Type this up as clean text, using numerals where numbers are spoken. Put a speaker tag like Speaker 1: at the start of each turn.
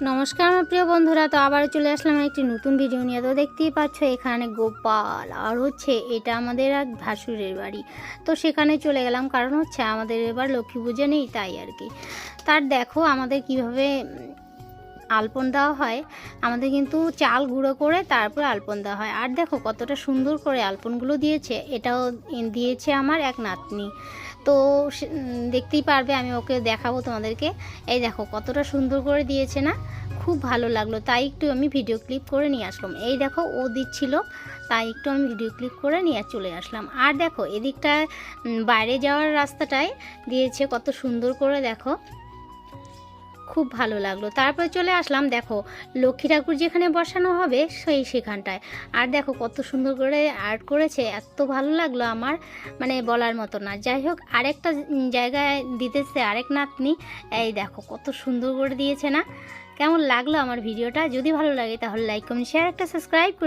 Speaker 1: নমস্কার আমার প্রিয় বন্ধুরা, তো আবারও চলে আসলাম একটি নতুন ভিডিও নিয়ে। তো দেখতেই পাচ্ছ এখানে গোপাল আর হচ্ছে এটা আমাদের এক ভাসুরের বাড়ি। তো সেখানে চলে গেলাম, কারণ হচ্ছে আমাদের এবার লক্ষ্মী পূজা নেই, তাই আর কি। তার দেখো আমাদের কিভাবে আলপন দেওয়া হয়। আমাদের কিন্তু চাল গুঁড়ো করে তারপর আলপন দেওয়া হয়। আর দেখো কতটা সুন্দর করে আলপনগুলো দিয়েছে। এটাও দিয়েছে আমার এক নাতনি। তো দেখতেই পারবে, আমি ওকে দেখাবো তোমাদেরকে। এই দেখো কতটা সুন্দর করে দিয়েছে না, খুব ভালো লাগলো, তাই একটু আমি ভিডিও ক্লিপ করে নিয়ে আসলাম। এই দেখো ও দিচ্ছিল, তাই একটু আমি ভিডিও ক্লিপ করে নিয়ে চলে আসলাম। আর দেখো এদিকটা বাইরে যাওয়ার রাস্তাটায় দিয়েছে কত সুন্দর করে, দেখো খুব ভালো লাগলো। তারপরে চলে আসলাম, দেখো লক্ষ্মী ঠাকুর যেখানে বসানো হবে সেখানটায়। আর দেখো কত সুন্দর করে আর্ট করেছে, এত ভালো লাগলো আমার, মানে বলার মতো না। যাই হোক, আরেকটা জায়গায় দিতেছে আরেক নাতনি। এই দেখো কত সুন্দর করে দিয়েছে না। কেমন লাগলো আমার ভিডিওটা? যদি ভালো লাগে তাহলে লাইক কমেন্ট শেয়ার একটা সাবস্ক্রাইব করে